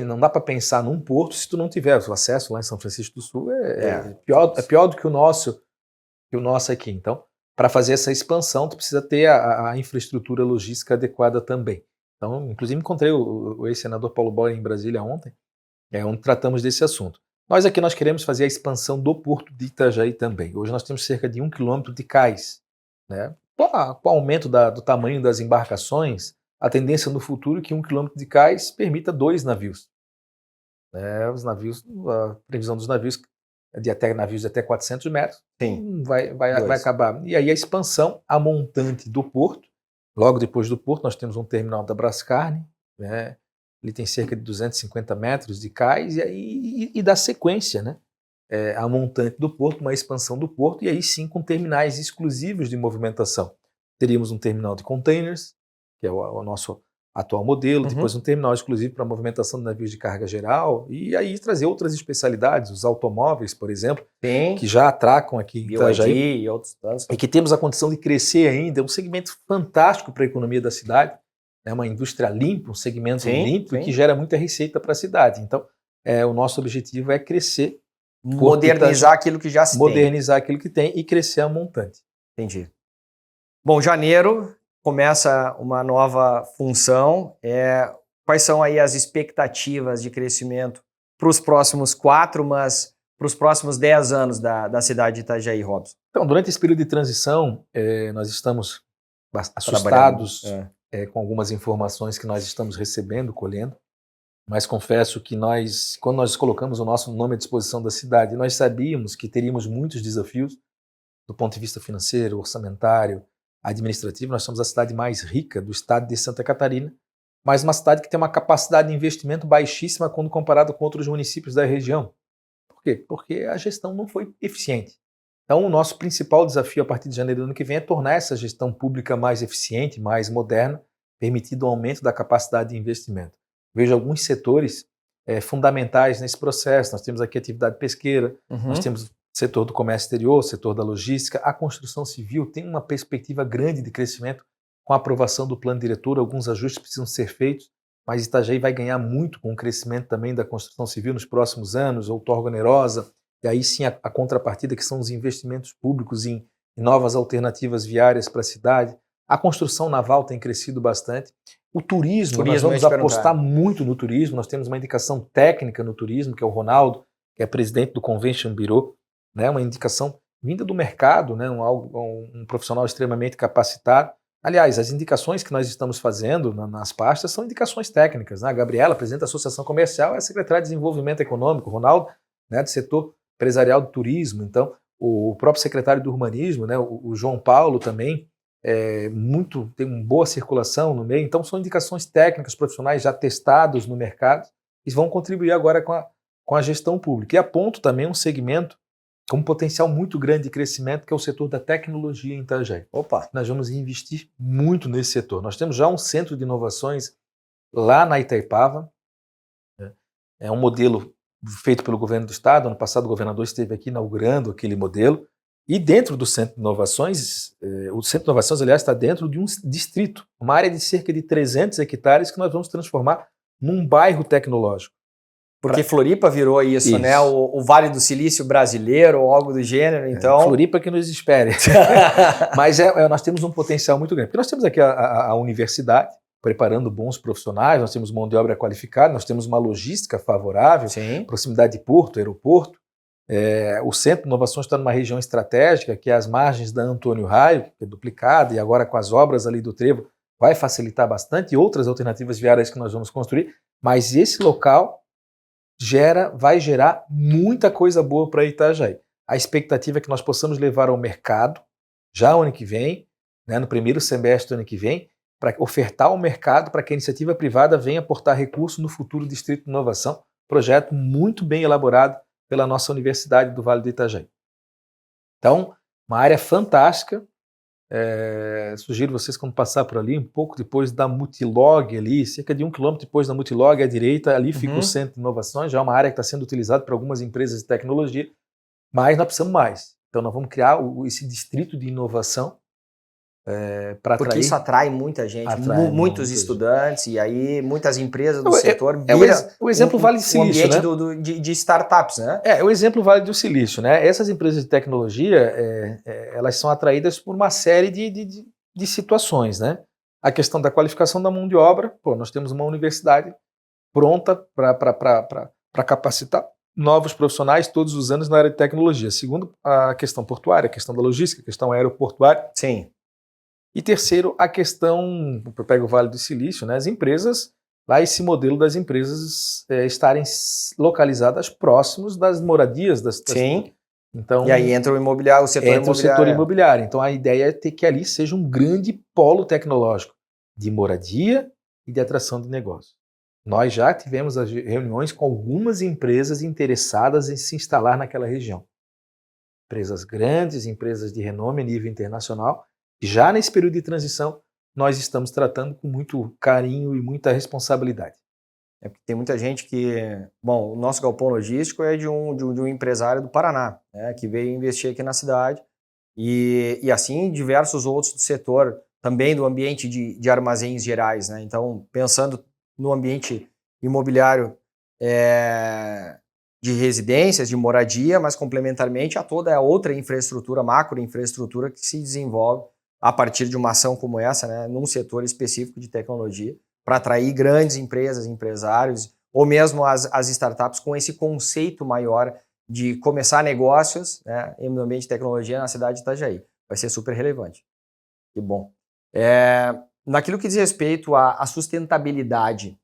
não dá para pensar num porto se tu não tiver. O acesso lá em São Francisco do Sul é pior do que o nosso aqui. Então, para fazer essa expansão, tu precisa ter a infraestrutura logística adequada também. Então, inclusive, encontrei o ex-senador Paulo Bauer em Brasília ontem, onde tratamos desse assunto. Nós queremos fazer a expansão do Porto de Itajaí também. Hoje nós temos cerca de 1 quilômetro de cais. Né? Com o aumento do tamanho das embarcações, a tendência no futuro é que 1 quilômetro de cais permita 2 navios. Os navios, a previsão dos navios navios de até 400 metros, sim, vai acabar. E aí a expansão, a montante do porto, logo depois do porto nós temos um terminal da Brascarne, né? Ele tem cerca de 250 metros de cais e dá sequência, né? A montante do porto, uma expansão do porto, e aí sim com terminais exclusivos de movimentação. Teríamos um terminal de containers, que é o nosso atual modelo, depois um terminal exclusivo para movimentação de navios de carga geral, e aí trazer outras especialidades, os automóveis, por exemplo, que já atracam aqui em Itajaí, e outros tantos. E que temos a condição de crescer ainda, é um segmento fantástico para a economia da cidade, uma indústria limpa, um segmento limpo, que gera muita receita para a cidade. Então, o nosso objetivo é crescer, modernizar aquilo que já se tem. Modernizar aquilo que tem e crescer a montante. Entendi. Bom, janeiro começa uma nova função. Quais são aí as expectativas de crescimento para os próximos 4, mas para os próximos 10 anos da cidade de Itajaí, Robson? Então, durante esse período de transição, nós estamos assustados com algumas informações que nós estamos recebendo, colhendo, mas confesso que quando nós colocamos o nosso nome à disposição da cidade, nós sabíamos que teríamos muitos desafios do ponto de vista financeiro, orçamentário, administrativo. Nós somos a cidade mais rica do estado de Santa Catarina, mas uma cidade que tem uma capacidade de investimento baixíssima quando comparado com outros municípios da região. Por quê? Porque a gestão não foi eficiente. Então, o nosso principal desafio a partir de janeiro do ano que vem é tornar essa gestão pública mais eficiente, mais moderna, permitido um aumento da capacidade de investimento. Vejo alguns setores fundamentais nesse processo. Nós temos aqui a atividade pesqueira, nós temos o setor do comércio exterior, o setor da logística, a construção civil tem uma perspectiva grande de crescimento com a aprovação do plano diretor, alguns ajustes precisam ser feitos, mas Itajaí vai ganhar muito com o crescimento também da construção civil nos próximos anos, outorga onerosa, e aí sim a contrapartida que são os investimentos públicos em novas alternativas viárias para a cidade. A construção naval tem crescido bastante. O turismo nós vamos apostar muito no turismo, nós temos uma indicação técnica no turismo, que é o Ronaldo, que é presidente do Convention Bureau, né, uma indicação vinda do mercado, né, um profissional extremamente capacitado. Aliás, as indicações que nós estamos fazendo nas pastas são indicações técnicas. Né? A Gabriela, presidente da Associação Comercial, é secretária de Desenvolvimento Econômico, o Ronaldo, né, do setor empresarial do turismo. Então, o próprio secretário do Urbanismo, né, o João Paulo também, tem uma boa circulação no meio. Então, são indicações técnicas, profissionais já testados no mercado e vão contribuir agora com a gestão pública. E aponto também um segmento com um potencial muito grande de crescimento, que é o setor da tecnologia em Itajaí. Nós vamos investir muito nesse setor. Nós temos já um centro de inovações lá na Itaipava. É um modelo feito pelo governo do estado. Ano passado o governador esteve aqui inaugurando aquele modelo. E dentro do Centro de Inovações, o Centro de Inovações, aliás, está dentro de um distrito, uma área de cerca de 300 hectares que nós vamos transformar num bairro tecnológico. Porque Floripa virou isso, né? O Vale do Silício brasileiro ou algo do gênero, então... Floripa que nos espere. Mas nós temos um potencial muito grande. Porque nós temos aqui a universidade, preparando bons profissionais, nós temos mão de obra qualificada, nós temos uma logística favorável, sim, proximidade de porto, aeroporto. O Centro de Inovações está numa região estratégica, que é as margens da Antônio Raio, que é duplicada, e agora com as obras ali do Trevo vai facilitar bastante, e outras alternativas viárias que nós vamos construir, mas esse local vai gerar muita coisa boa para Itajaí. A expectativa é que nós possamos levar ao mercado, já o ano que vem, né, no primeiro semestre do ano que vem, para ofertar ao mercado para que a iniciativa privada venha aportar recursos no futuro Distrito de Inovação, projeto muito bem elaborado pela nossa Universidade do Vale do Itajaí. Então, uma área fantástica. Sugiro vocês, quando passar por ali, um pouco depois da Multilog, ali, cerca de 1 quilômetro depois da Multilog à direita, ali fica o Centro de Inovações, já é uma área que está sendo utilizada por algumas empresas de tecnologia, mas nós precisamos mais. Então, nós vamos criar esse distrito de inovação para atrair. Porque isso atrai muita gente, muitos estudantes, e aí muitas empresas do setor o exemplo Vale do Silício, ambiente, né? de startups, né? O exemplo Vale do Silício, né? Essas empresas de tecnologia, elas são atraídas por uma série de situações, né? A questão da qualificação da mão de obra, nós temos uma universidade pronta para capacitar novos profissionais todos os anos na área de tecnologia. Segundo, a questão portuária, a questão da logística, a questão aeroportuária. Sim. E terceiro, a questão, eu pego o Vale do Silício, né, as empresas, lá esse modelo das empresas estarem localizadas próximos das moradias. Sim, então, e aí entra o imobiliário, o setor imobiliário. Então a ideia é ter que ali seja um grande polo tecnológico de moradia e de atração de negócio. Nós já tivemos as reuniões com algumas empresas interessadas em se instalar naquela região. Empresas grandes, empresas de renome a nível internacional. Já nesse período de transição, nós estamos tratando com muito carinho e muita responsabilidade. Porque tem muita gente que... Bom, o nosso galpão logístico é de um empresário do Paraná, né, que veio investir aqui na cidade. E assim, diversos outros do setor, também do ambiente de armazéns gerais. Né? Então, pensando no ambiente imobiliário de residências, de moradia, mas complementarmente a toda a outra infraestrutura, macroinfraestrutura que se desenvolve a partir de uma ação como essa, né, num setor específico de tecnologia, para atrair grandes empresas, empresários, ou mesmo as startups com esse conceito maior de começar negócios, né, no ambiente de tecnologia na cidade de Itajaí. Vai ser super relevante. Que bom. Naquilo que diz respeito à sustentabilidade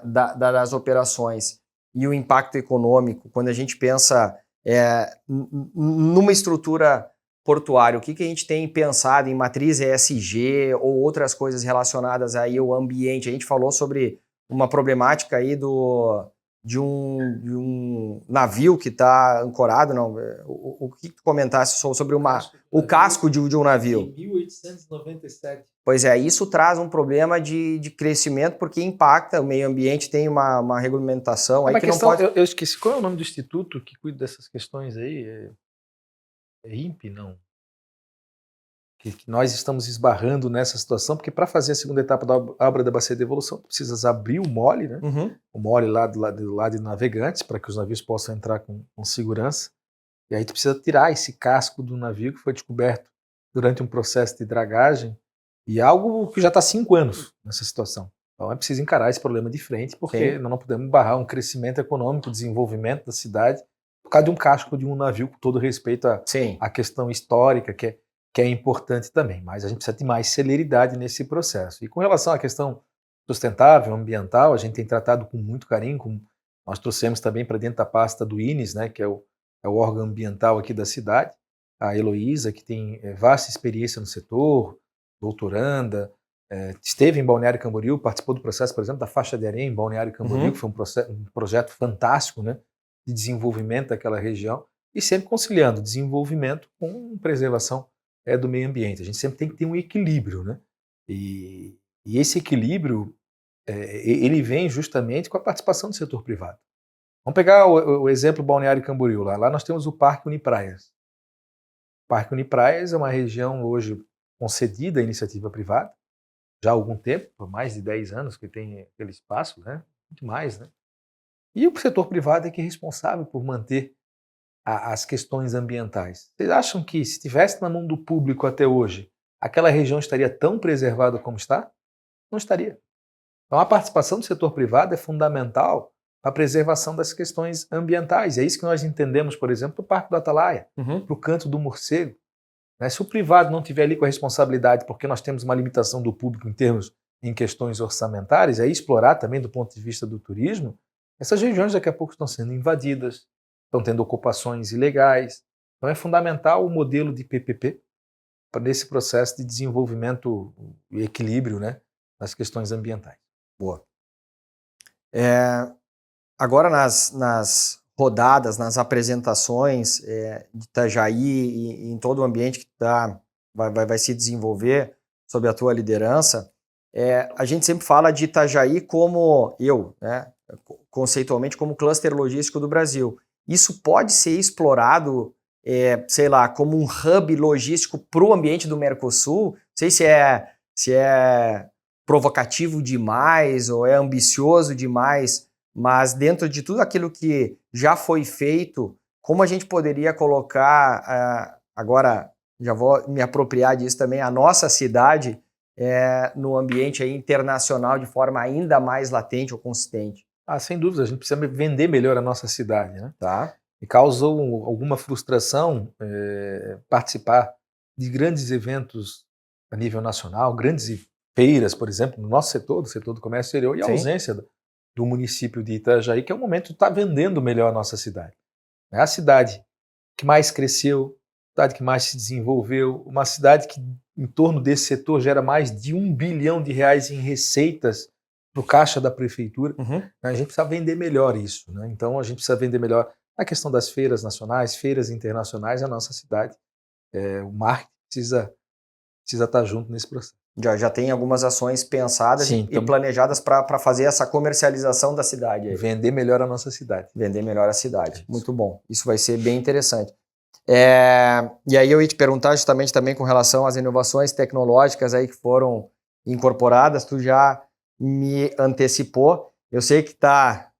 das operações e o impacto econômico, quando a gente pensa numa estrutura portuária, o que a gente tem pensado em matriz ESG ou outras coisas relacionadas aí ao ambiente? A gente falou sobre uma problemática aí de um navio que está ancorado, não? O que tu comentasse sobre o casco de um navio? Em 1897. Pois é, isso traz um problema de crescimento porque impacta o meio ambiente, tem uma regulamentação aí Uma que questão, não pode... eu esqueci, qual é o nome do instituto que cuida dessas questões aí? É INPE, não? Que nós estamos esbarrando nessa situação, porque para fazer a segunda etapa da obra da Bacia de Devolução, tu precisas abrir o mole, né? Uhum. O mole lá do lado de navegantes, para que os navios possam entrar com segurança. E aí tu precisa tirar esse casco do navio que foi descoberto durante um processo de dragagem, e algo que já está 5 anos nessa situação. Então é preciso encarar esse problema de frente, porque nós não podemos barrar um crescimento econômico, desenvolvimento da cidade, por causa de um casco de um navio, com todo respeito à questão histórica, que é importante também. Mas a gente precisa de mais celeridade nesse processo. E com relação à questão sustentável, ambiental, a gente tem tratado com muito carinho, nós trouxemos também para dentro da pasta do INES, né, que é o órgão ambiental aqui da cidade, a Heloísa, que tem vasta experiência no setor, doutoranda, esteve em Balneário Camboriú, participou do processo, por exemplo, da faixa de areia em Balneário Camboriú, que foi um projeto fantástico, né, de desenvolvimento daquela região, e sempre conciliando desenvolvimento com preservação do meio ambiente. A gente sempre tem que ter um equilíbrio, né? E esse equilíbrio, ele vem justamente com a participação do setor privado. Vamos pegar o exemplo Balneário Camboriú. Lá nós temos o Parque Unipraias. O Parque Unipraias é uma região hoje concedida à iniciativa privada, já há algum tempo, por mais de 10 anos que tem aquele espaço, né? Muito mais, né? E o setor privado é que é responsável por manter as questões ambientais. Vocês acham que se estivesse na mão do público até hoje, aquela região estaria tão preservada como está? Não estaria. Então a participação do setor privado é fundamental para a preservação das questões ambientais. É isso que nós entendemos, por exemplo, do Parque do Atalaia, para o Canto do Morcego. Se o privado não tiver ali com a responsabilidade, porque nós temos uma limitação do público em questões orçamentárias, aí explorar também do ponto de vista do turismo, essas regiões daqui a pouco estão sendo invadidas, estão tendo ocupações ilegais. Então é fundamental o modelo de PPP para esse processo de desenvolvimento e equilíbrio, né, nas questões ambientais. Boa. Agora nas rodadas, nas apresentações de Itajaí e em todo o ambiente que vai se desenvolver sob a tua liderança, a gente sempre fala de Itajaí como, conceitualmente, como cluster logístico do Brasil. Isso pode ser explorado, sei lá, como um hub logístico para o ambiente do Mercosul? Não sei se é provocativo demais ou é ambicioso demais, mas dentro de tudo aquilo que já foi feito, como a gente poderia colocar, agora já vou me apropriar disso também, a nossa cidade no ambiente aí internacional de forma ainda mais latente ou consistente? Sem dúvida, a gente precisa vender melhor a nossa cidade, né? Tá. E causou alguma frustração participar de grandes eventos a nível nacional, grandes feiras, por exemplo, no nosso setor, do setor do comércio exterior, e a ausência do município de Itajaí, que é o momento de estar vendendo melhor a nossa cidade. É a cidade que mais cresceu, a cidade que mais se desenvolveu, uma cidade que em torno desse setor gera mais de R$1 bilhão em receitas para o caixa da prefeitura. A gente precisa vender melhor isso, né? Então a gente precisa vender melhor a questão das feiras nacionais, feiras internacionais, a nossa cidade. O marketing precisa estar junto nesse processo. Já tem algumas ações pensadas e planejadas para fazer essa comercialização da cidade. Aí. Vender melhor a nossa cidade. Vender melhor a cidade. Muito bom. Isso vai ser bem interessante. E aí eu ia te perguntar justamente também com relação às inovações tecnológicas aí que foram incorporadas. Tu já me antecipou. Eu sei que está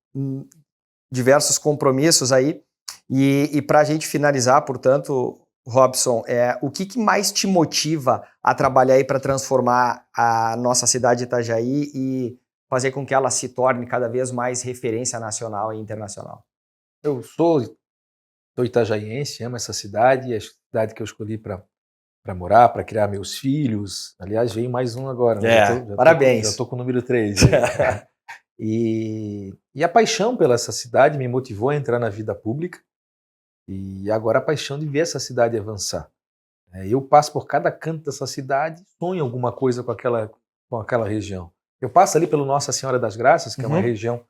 diversos compromissos aí. E para a gente finalizar, portanto, Robson, o que mais te motiva a trabalhar aí para transformar a nossa cidade de Itajaí e fazer com que ela se torne cada vez mais referência nacional e internacional? Eu sou itajaiense, amo essa cidade, é a cidade que eu escolhi para morar, para criar meus filhos. Aliás, veio mais um agora. Né? Parabéns. Já estou com o número 3. E a paixão pela essa cidade me motivou a entrar na vida pública. E agora a paixão de ver essa cidade avançar. Eu passo por cada canto dessa cidade, sonho alguma coisa com aquela região. Eu passo ali pelo Nossa Senhora das Graças, que é uma região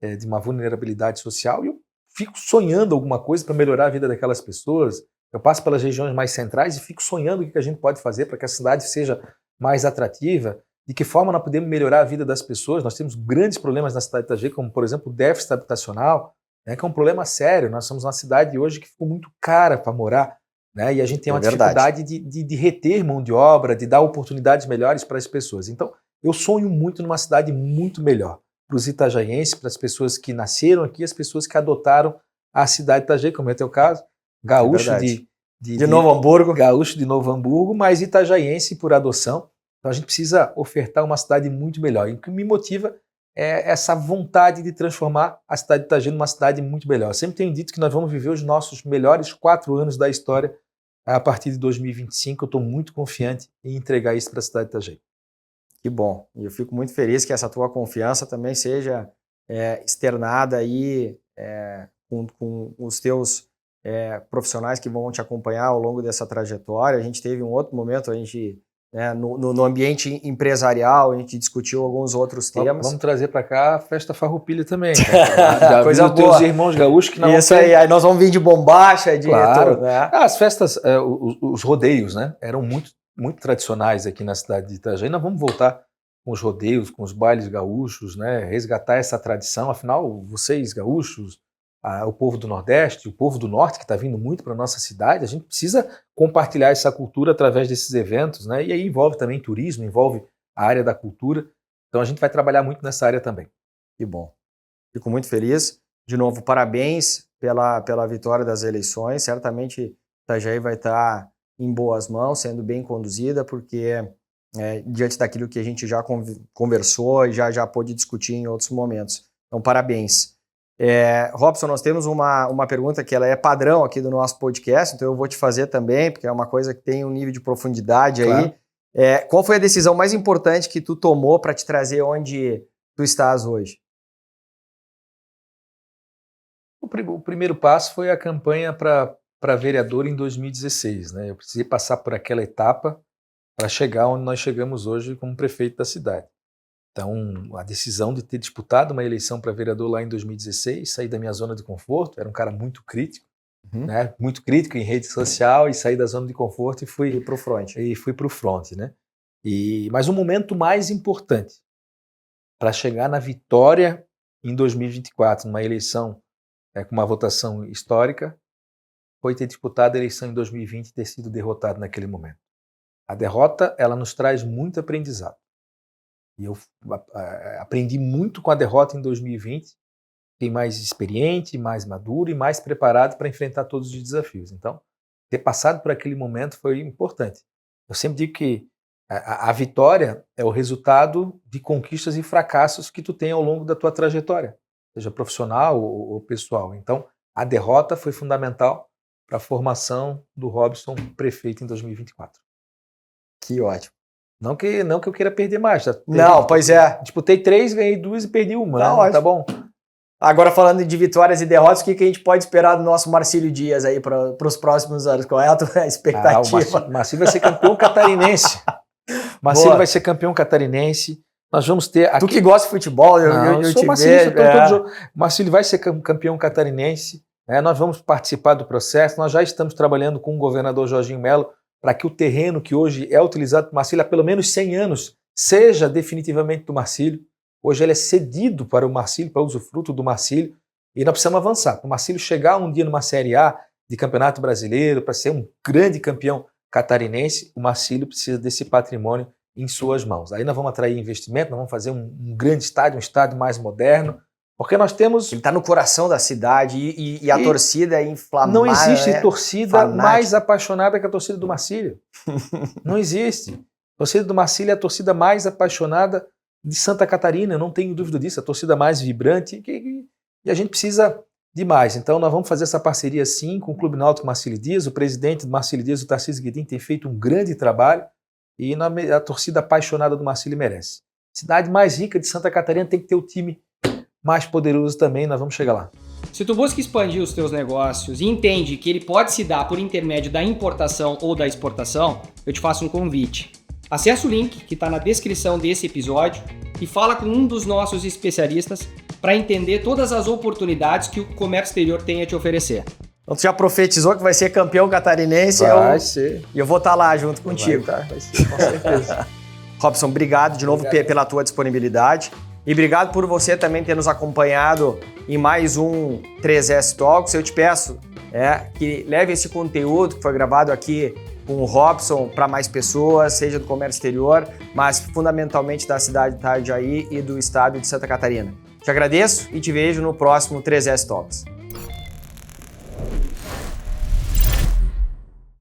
de uma vulnerabilidade social, e eu fico sonhando alguma coisa para melhorar a vida daquelas pessoas, Eu passo pelas regiões mais centrais e fico sonhando o que a gente pode fazer para que a cidade seja mais atrativa, de que forma nós podemos melhorar a vida das pessoas. Nós temos grandes problemas na cidade de Itajaí, como, por exemplo, o déficit habitacional, né, que é um problema sério. Nós somos uma cidade hoje que ficou muito cara para morar, né, e a gente tem uma dificuldade de reter mão de obra, de dar oportunidades melhores para as pessoas. Então, eu sonho muito numa cidade muito melhor para os itajaienses, para as pessoas que nasceram aqui, as pessoas que adotaram a cidade de Itajaí, como é o teu caso, gaúcho de Novo Hamburgo. Gaúcho de Novo Hamburgo, mas itajaiense por adoção. Então a gente precisa ofertar uma cidade muito melhor. E o que me motiva é essa vontade de transformar a cidade de Itajaí numa cidade muito melhor. Eu sempre tenho dito que nós vamos viver os nossos melhores 4 anos da história a partir de 2025. Eu estou muito confiante em entregar isso para a cidade de Itajaí. Que bom. E eu fico muito feliz que essa tua confiança também seja externada aí com os teus profissionais que vão te acompanhar ao longo dessa trajetória. A gente teve um outro momento, no ambiente empresarial, a gente discutiu alguns outros temas. Vamos trazer para cá a festa farroupilha também. Já coisa boa. Teus irmãos gaúchos que não. Isso aí nós vamos vir de bombacha, claro. Tudo, né? As festas, os rodeios, né, eram muito tradicionais aqui na cidade de Itajaí. Nós vamos voltar com os rodeios, com os bailes gaúchos, né, resgatar essa tradição. Afinal, vocês gaúchos, o povo do Nordeste, o povo do Norte, que está vindo muito para a nossa cidade, a gente precisa compartilhar essa cultura através desses eventos, né? E aí envolve também turismo, envolve a área da cultura. Então a gente vai trabalhar muito nessa área também. Que bom. Fico muito feliz. De novo, parabéns pela vitória das eleições. Certamente Itajaí vai estar em boas mãos, sendo bem conduzida, porque diante daquilo que a gente já conversou e já pôde discutir em outros momentos. Então, parabéns. Robson, nós temos uma pergunta que ela é padrão aqui do nosso podcast, então eu vou te fazer também, porque é uma coisa que tem um nível de profundidade claro. aí. Qual foi a decisão mais importante que tu tomou para te trazer onde tu estás hoje? O primeiro passo foi a campanha para vereador em 2016. Né? Eu precisei passar por aquela etapa para chegar onde nós chegamos hoje como prefeito da cidade. Então, a decisão de ter disputado uma eleição para vereador lá em 2016, sair da minha zona de conforto, era um cara muito crítico, né? Muito crítico em rede social, e saí da zona de conforto e fui para o front. E fui para o front, né? Mas o momento mais importante para chegar na vitória em 2024, numa eleição com uma votação histórica, foi ter disputado a eleição em 2020 e ter sido derrotado naquele momento. A derrota, ela nos traz muito aprendizado. E eu aprendi muito com a derrota em 2020, fiquei mais experiente, mais maduro e mais preparado para enfrentar todos os desafios. Então, ter passado por aquele momento foi importante. Eu sempre digo que a vitória é o resultado de conquistas e fracassos que tu tem ao longo da tua trajetória, seja profissional ou pessoal. Então, a derrota foi fundamental para a formação do Robson prefeito em 2024. Que ótimo. Não que eu queira perder mais. Pois é. Disputei 3, ganhei 2 e perdi uma. Tá bom? Agora, falando de vitórias e derrotas, o que a gente pode esperar do nosso Marcílio Dias aí para os próximos anos? Qual é a tua expectativa? O Marcílio vai ser campeão catarinense. Marcílio vai ser campeão catarinense. Nós vamos ter... Tu que gosta de futebol, eu sou te Marcílio, vejo. todo jogo. Marcílio vai ser campeão catarinense. Nós vamos participar do processo. Nós já estamos trabalhando com o governador Jorginho Melo para que o terreno que hoje é utilizado por Marcílio há pelo menos 100 anos seja definitivamente do Marcílio. Hoje ele é cedido para o Marcílio, para o usufruto do Marcílio, e nós precisamos avançar. Para o Marcílio chegar um dia numa Série A de Campeonato Brasileiro, para ser um grande campeão catarinense, o Marcílio precisa desse patrimônio em suas mãos. Aí nós vamos atrair investimento, nós vamos fazer um grande estádio, um estádio mais moderno, porque nós temos... Ele está no coração da cidade e a torcida é inflamada. Não existe torcida mais apaixonada que a torcida do Marcílio. Não existe. A torcida do Marcílio é a torcida mais apaixonada de Santa Catarina, eu não tenho dúvida disso, a torcida mais vibrante, e a gente precisa de mais. Então nós vamos fazer essa parceria sim com o Clube Náutico Marcílio Dias. O presidente do Marcílio Dias, o Tarcísio Guedin, tem feito um grande trabalho, e a torcida apaixonada do Marcílio merece. Cidade mais rica de Santa Catarina tem que ter o time mais poderoso também, nós vamos chegar lá. Se tu busca expandir os teus negócios e entende que ele pode se dar por intermédio da importação ou da exportação, eu te faço um convite. Acesse o link que está na descrição desse episódio e fala com um dos nossos especialistas para entender todas as oportunidades que o comércio exterior tem a te oferecer. Então tu já profetizou que vai ser campeão catarinense. Vai ser. E eu vou estar lá junto contigo. Vai ser, com certeza. Robson, obrigado de novo pela tua disponibilidade. E obrigado por você também ter nos acompanhado em mais um 3S Talks. Eu te peço que leve esse conteúdo que foi gravado aqui com o Robson para mais pessoas, seja do comércio exterior, mas fundamentalmente da cidade de Itajaí e do estado de Santa Catarina. Te agradeço e te vejo no próximo 3S Talks.